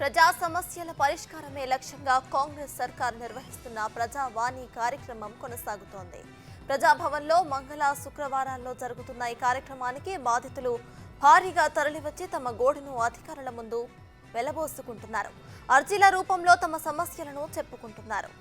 ప్రజా సమస్యల పరిష్కారమే లక్ష్యంగా కాంగ్రెస్ సర్కార్ నిర్వహిస్తున్న ప్రజావాణి కార్యక్రమం కొనసాగుతోంది. ప్రజాభవన్లో మంగళ శుక్రవారాల్లో జరుగుతున్న ఈ కార్యక్రమానికి బాధితులు భారీగా తరలివచ్చి తమ గోడును అధికారుల ముందు వెలబోసుకుంటున్నారు. అర్జీల రూపంలో తమ సమస్యలను చెప్పుకుంటున్నారు.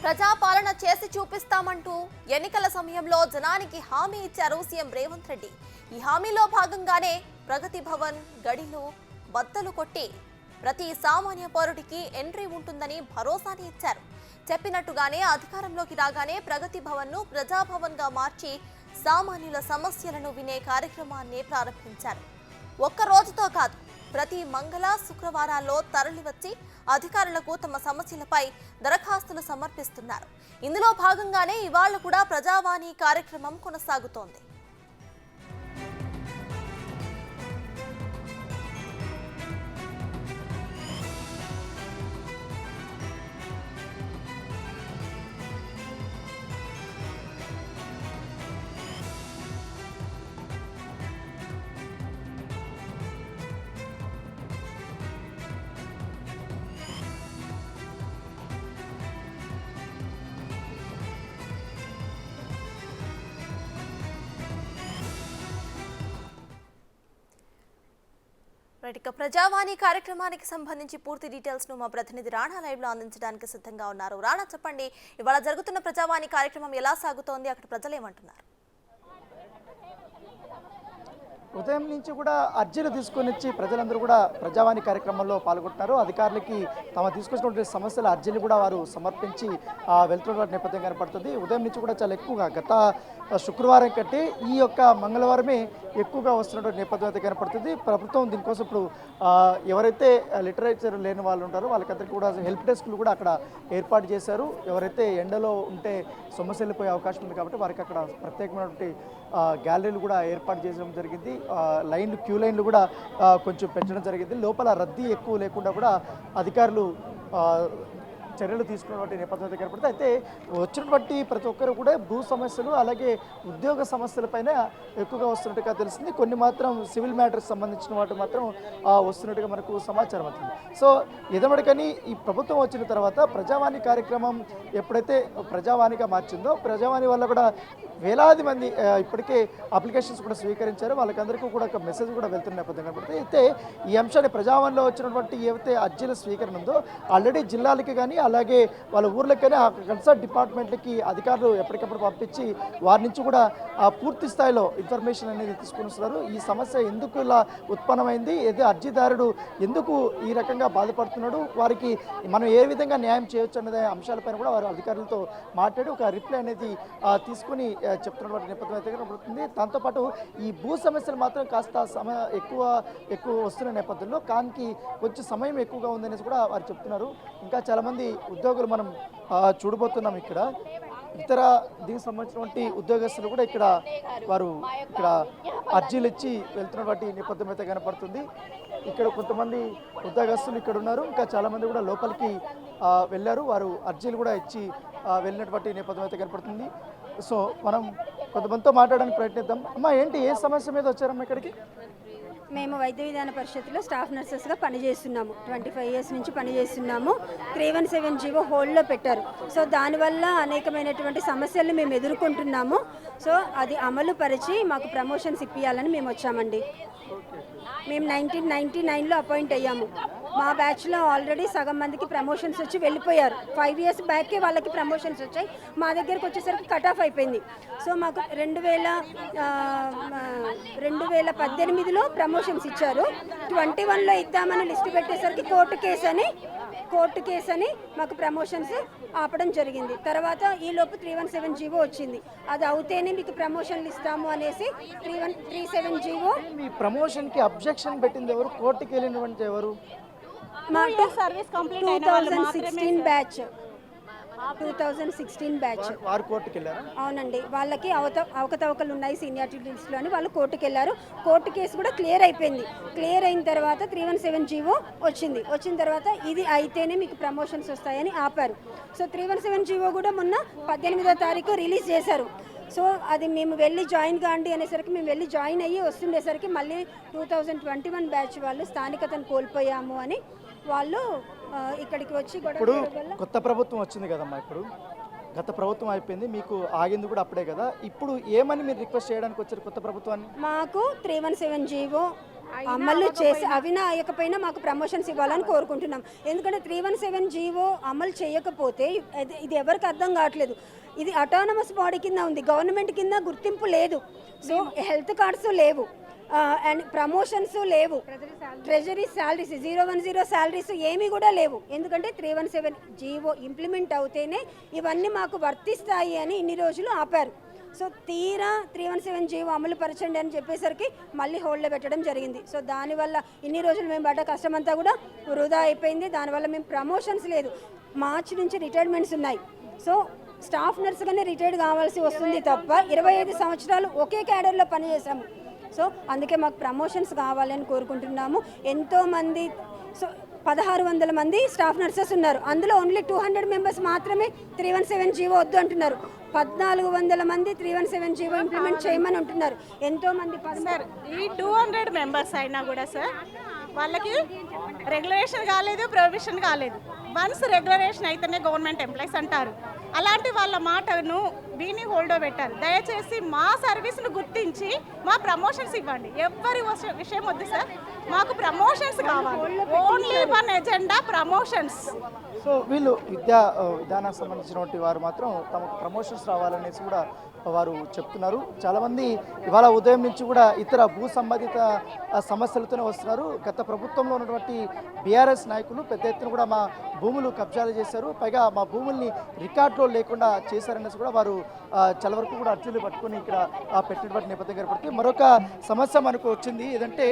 ప్రజాపాలన చేసి చూపిస్తామంటూ ఎన్నికల సమయంలో జనానికి హామీ ఇచ్చారు సీఎం రేవంత్ రెడ్డి. ఈ హామీలో భాగంగానే ప్రగతి భవన్ గడిలు బద్దలు కొట్టి ప్రతి సామాన్య పౌరుడికి ఎంట్రీ ఉంటుందని భరోసాని ఇచ్చారు. చెప్పినట్టుగానే అధికారంలోకి రాగానే ప్రగతి భవన్ ను ప్రజాభవన్ గా మార్చి సామాన్యుల సమస్యలను వినే కార్యక్రమాన్ని ప్రారంభించారు. ఒక్క రోజుతో కాదు, ప్రతి మంగళ శుక్రవారాల్లో తరలివచ్చి అధికారులకు తమ సమస్యలపై దరఖాస్తులు సమర్పిస్తున్నారు. ఇందులో భాగంగానే ఇవాళ కూడా ప్రజావాణి కార్యక్రమం కొనసాగుతోంది. ఇక ప్రజావాణి కార్యక్రమానికి సంబంధించి పూర్తి డీటెయిల్స్ ను మా ప్రతినిధి రాణా లైవ్ లో అందించడానికి సిద్ధంగా ఉన్నారు. రాణా, చెప్పండి, ఇవాళ జరుగుతున్న ప్రజావాణి కార్యక్రమం ఎలా సాగుతోంది, అక్కడ ప్రజలు ఏమంటున్నారు? ఉదయం నుంచి కూడా అర్జీలు తీసుకొని వచ్చి ప్రజలందరూ కూడా ప్రజావాణి కార్యక్రమంలో పాల్గొంటున్నారు. అధికారులకి తమ తీసుకొచ్చినటువంటి సమస్యల అర్జీలు కూడా వారు సమర్పించి వెళ్తున్న నేపథ్యం కనపడుతుంది. ఉదయం నుంచి కూడా చాలా ఎక్కువగా గత శుక్రవారం కంటే ఈ యొక్క మంగళవారమే ఎక్కువగా వస్తున్నటువంటి నేపథ్యం అయితే కనపడుతుంది. ప్రభుత్వం దీనికోసం ఇప్పుడు ఎవరైతే లిటరేచర్ లేని వాళ్ళు ఉంటారో వాళ్ళకందరికీ కూడా హెల్ప్ డెస్క్లు కూడా అక్కడ ఏర్పాటు చేశారు. ఎవరైతే ఎండలో ఉంటే సొమ్మసి వెళ్ళిపోయే అవకాశం ఉంది కాబట్టి వారికి అక్కడ ప్రత్యేకమైనటువంటి గ్యాలరీలు కూడా ఏర్పాటు చేయడం జరిగింది. క్యూ లైన్లు కూడా కొంచెం పెంచడం జరిగింది. లోపల రద్దీ ఎక్కువ లేకుండా కూడా అధికారులు చర్యలు తీసుకున్నటువంటి నేపథ్యం కనపడుతుంది. అయితే వచ్చినటువంటి ప్రతి ఒక్కరు కూడా భూ సమస్యలు అలాగే ఉద్యోగ సమస్యలపైన ఎక్కువగా వస్తున్నట్టుగా తెలిసింది. కొన్ని మాత్రం సివిల్ మ్యాటర్స్ సంబంధించిన వాటి మాత్రం వస్తున్నట్టుగా మనకు సమాచారం అవుతుంది. సో ఎదమడికని ఈ ప్రభుత్వం వచ్చిన తర్వాత ప్రజావాణి కార్యక్రమం ఎప్పుడైతే ప్రజావాణిగా మార్చిందో ప్రజావాణి వల్ల కూడా వేలాది మంది ఇప్పటికే అప్లికేషన్స్ కూడా స్వీకరించారు. వాళ్ళకందరికీ కూడా ఒక మెసేజ్ కూడా వెళ్తున్న నేపథ్యం కనపడుతుంది. అయితే ఈ అంశాన్ని ప్రజావాణిలో వచ్చినటువంటి ఏవైతే అర్జీల స్వీకరణ ఉందో ఆల్రెడీ జిల్లాలకి కానీ అలాగే వాళ్ళ ఊర్లకి కానీ ఆ కన్సర్న్ డిపార్ట్మెంట్లకి అధికారులు ఎప్పటికప్పుడు పంపించి వారి నుంచి కూడా పూర్తి స్థాయిలో ఇన్ఫర్మేషన్ అనేది తీసుకుని వస్తున్నారు. ఈ సమస్య ఎందుకు ఇలా ఉత్పన్నమైంది, ఏదో అర్జీదారుడు ఎందుకు ఈ రకంగా బాధపడుతున్నాడు, వారికి మనం ఏ విధంగా న్యాయం చేయొచ్చు అనే అంశాలపైన కూడా వారు అధికారులతో మాట్లాడి ఒక రిప్లై అనేది తీసుకుని చెప్తున్నటువంటి నేపథ్యం అయితే కనబడుతుంది. దాంతోపాటు ఈ భూ సమస్యలు మాత్రం కాస్త ఎక్కువ వస్తున్న నేపథ్యంలో కానికి కొంచెం సమయం ఎక్కువగా ఉందనేసి కూడా వారు చెప్తున్నారు. ఇంకా చాలామంది ఉద్యోగులు మనం చూడబోతున్నాం. ఇక్కడ ఇతర దీనికి సంబంధించినటువంటి ఉద్యోగస్తులు కూడా వారు ఇక్కడ అర్జీలు ఇచ్చి వెళ్తున్నటువంటి నేపథ్యం అయితే కనపడుతుంది. ఇక్కడ కొంతమంది ఉద్యోగస్తులు ఇక్కడ ఉన్నారు. ఇంకా చాలామంది కూడా లోపలికి వెళ్ళారు. వారు అర్జీలు కూడా ఇచ్చి వెళ్ళినటువంటి నేపథ్యం అయితే కనపడుతుంది. సో మనం కొంతమందితో మాట్లాడడానికి ప్రయత్నిద్దాం. అమ్మా, ఏంటి, ఏ సమస్య మీద వచ్చారమ్మా ఇక్కడికి? మేము వైద్య విధాన పరిషత్తులో స్టాఫ్ నర్సెస్గా పనిచేస్తున్నాము. 25 years నుంచి పనిచేస్తున్నాము. 317 జీవో హోల్డ్లో పెట్టారు. సో దానివల్ల అనేకమైనటువంటి సమస్యలను మేము ఎదుర్కొంటున్నాము. సో అది అమలు పరిచి మాకు ప్రమోషన్స్ ఇప్పించాలని మేము వచ్చామండి. మేము 1999లో అపాయింట్ అయ్యాము. మా బ్యాచ్లో ఆల్రెడీ సగం మందికి ప్రమోషన్స్ వచ్చి వెళ్ళిపోయారు. 5 years బ్యాకే వాళ్ళకి ప్రమోషన్స్ వచ్చాయి. మా దగ్గరకు వచ్చేసరికి కట్ ఆఫ్ అయిపోయింది. సో మాకు 2018లో ప్రమోషన్స్ ఇచ్చారు. 21లో ఇద్దామని లిస్ట్ పెట్టేసరికి కోర్టు కేసు అని మాకు ప్రమోషన్స్ ఆపడం జరిగింది. తర్వాత ఈలోపు 317 జీవో వచ్చింది. అది అవుతేనే మీకు ప్రమోషన్లు ఇస్తాము అనేసి 317 జీవో. మీ ప్రమోషన్కి అబ్జెక్షన్ పెట్టింది ఎవరు? కోర్టుకి వెళ్ళినటువంటి ఎవరు? మా 2016 బ్యాచ్ 2016 బ్యాచ్ వారు కోర్టుకి వెళ్ళారు. అవునండి, వాళ్ళకి అవకతవకలు ఉన్నాయి సీనియారిటీ లిస్టులో అని వాళ్ళు కోర్టుకి వెళ్ళారు. కోర్టు కేసు కూడా క్లియర్ అయిపోయింది. క్లియర్ అయిన తర్వాత 317 జీవో వచ్చిన తర్వాత ఇది అయితేనే మీకు ప్రమోషన్స్ వస్తాయని ఆపారు. సో 317 జీవో కూడా మొన్న 18వ తారీఖు రిలీజ్ చేశారు. సో అది మేము వెళ్ళి జాయిన్ కాండి అనేసరికి మేము వెళ్ళి జాయిన్ అయ్యి వస్తుండేసరికి మళ్ళీ 2021 బ్యాచ్ వాళ్ళు స్థానికతను కోల్పోయాము అని వాళ్ళు ఇక్కడికి వచ్చి ఇప్పుడు గొడవ వల్ల కొత్త ప్రభుత్వం వచ్చింది కదమ్మా, ఇప్పుడు గత ప్రభుత్వం అయిపోయింది, మీకు ఆగింది కూడా అప్పుడే కదా, ఇప్పుడు ఏమని మీరు రిక్వెస్ట్ చేయడానికి వచ్చారు కొత్త ప్రభుత్వాన్ని? మాకు 317 జీవో అమలు చేసి అవినా అయ్యకపోయినా మాకు ప్రమోషన్స్ ఇవ్వాలని కోరుకుంటున్నాం. ఎందుకంటే 317 జీవో అమలు చేయకపోతే ఇది ఎవరికి అర్థం కావట్లేదు. ఇది అటానమస్ బాడీ కింద ఉంది, గవర్నమెంట్ కింద గుర్తింపు లేదు. సో హెల్త్ కార్డ్స్ లేవు అండ్ ప్రమోషన్స్ లేవు, ట్రెజరీ శాలరీస్ 010 శాలరీస్ ఏమీ కూడా లేవు. ఎందుకంటే 317 జీవో ఇంప్లిమెంట్ అవుతేనే ఇవన్నీ మాకు వర్తిస్తాయి అని ఇన్ని రోజులు ఆపారు. సో తీరా 317 జీవో అమలు పరచండి అని చెప్పేసరికి మళ్ళీ హోల్డ్లో పెట్టడం జరిగింది. సో దానివల్ల ఇన్ని రోజులు మేము పడ్డ కష్టమంతా కూడా వృధా అయిపోయింది. దానివల్ల మేము ప్రమోషన్స్ లేదు, మార్చి నుంచి రిటైర్మెంట్స్ ఉన్నాయి. సో స్టాఫ్ నర్సుగానే రిటైర్డ్ కావాల్సి వస్తుంది తప్ప 25 సంవత్సరాలు ఒకే క్యాడర్లో పనిచేసాము. సో అందుకే మాకు ప్రమోషన్స్ కావాలని కోరుకుంటున్నాము. ఎంతోమంది, సో 1600 మంది స్టాఫ్ నర్సెస్ ఉన్నారు, అందులో ఓన్లీ 200 మెంబర్స్ మాత్రమే 317 జీవో వద్దు అంటున్నారు. 1400 మంది 317 జీవో ఇంప్లిమెంట్ చేయమని అంటున్నారు. ఎంతోమంది సార్ ఈ 200 మెంబర్స్ అయినా కూడా సార్ వాళ్ళకి రెగ్యులేషన్ కాలేదు, ప్రొవిషన్ కాలేదు. వన్స్ రెగ్యులరేషన్ అయితేనే గవర్నమెంట్ ఎంప్లాయీస్ అంటారు. అలాంటి వాళ్ళ మాటను వీని హోల్డో పెట్టారు. దయచేసి మా సర్వీస్ను గుర్తించి మా ప్రమోషన్స్ ఇవ్వండి. ఎవరి విషయం వద్దు సార్, మాకు ప్రమోషన్స్ కావాలి. Only one agenda, promotions. So వీళ్ళు విధానానికి సంబంధించినటువంటి వారు మాత్రం తమకు ప్రమోషన్స్ రావాలనేసి కూడా వారు చెప్తున్నారు. చాలామంది ఇవాళ ఉదయం నుంచి కూడా ఇతర భూ సంబంధిత సమస్యలతోనే వస్తున్నారు. గత ప్రభుత్వంలో ఉన్నటువంటి బీఆర్ఎస్ నాయకులు పెద్ద ఎత్తున కూడా మా భూములు కబ్జాలు చేశారు, పైగా మా భూముల్ని రికార్డులో లేకుండా చేశారనేసి కూడా వారు చాలా వరకు కూడా అర్జీలు పట్టుకొని ఇక్కడ పెట్టినటువంటి నేపథ్యం ఏర్పడుతుంది. మరొక సమస్య మనకు వచ్చింది ఏదంటే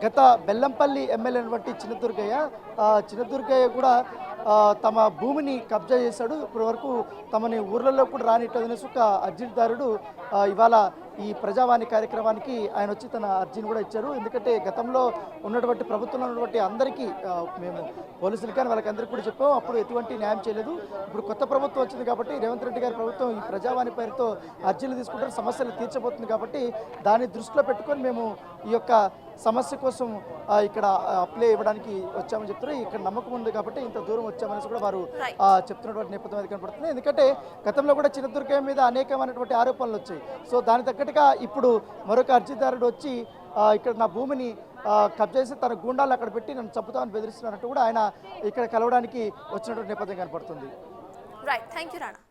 గత బెల్లంపల్లి ఎమ్మెల్యే అయినటువంటి చిన్నదుర్గయ్య కూడా తమ భూమిని కబ్జా చేశాడు. ఇప్పటి వరకు తమని ఊర్లలో కూడా రానిట్టదనేసి ఒక అర్జీదారుడు ఇవాళ ఈ ప్రజావాణి కార్యక్రమానికి ఆయన వచ్చి తన అర్జీని కూడా ఇచ్చారు. ఎందుకంటే గతంలో ఉన్నటువంటి ప్రభుత్వంలో ఉన్నటువంటి అందరికీ మేము పోలీసులు కానీ వాళ్ళకి అందరికీ కూడా చెప్పాము, అప్పుడు ఎటువంటి న్యాయం చేయలేదు. ఇప్పుడు కొత్త ప్రభుత్వం వచ్చింది కాబట్టి రేవంత్ రెడ్డి గారి ప్రభుత్వం ఈ ప్రజావాణి పేరుతో అర్జీలు తీసుకుంటారు, సమస్యలు తీర్చబోతుంది కాబట్టి దాన్ని దృష్టిలో పెట్టుకొని మేము ఈ యొక్క సమస్య కోసం ఇక్కడ అప్లై ఇవ్వడానికి వచ్చామని చెప్తారు. ఇక్కడ నమ్మకం ఉంది కాబట్టి ఇంత దూరం వచ్చామనేసి కూడా వారు చెప్తున్నటువంటి నేపథ్యం అది కనపడుతుంది. ఎందుకంటే గతంలో కూడా చిన్నదుర్గయ్య మీద అనేకమైనటువంటి ఆరోపణలు వచ్చాయి. సో దాని తగ్గట్టుగా ఇప్పుడు మరొక అర్జీదారుడు వచ్చి ఇక్కడ నా భూమిని కబ్జా చేసి తన గూండాలు అక్కడ పెట్టి నన్ను చంపుతామని బెదిరిస్తున్నట్టు కూడా ఆయన ఇక్కడ కలవడానికి వచ్చినటువంటి నేపథ్యం కనపడుతుంది. Right, thank you Rana.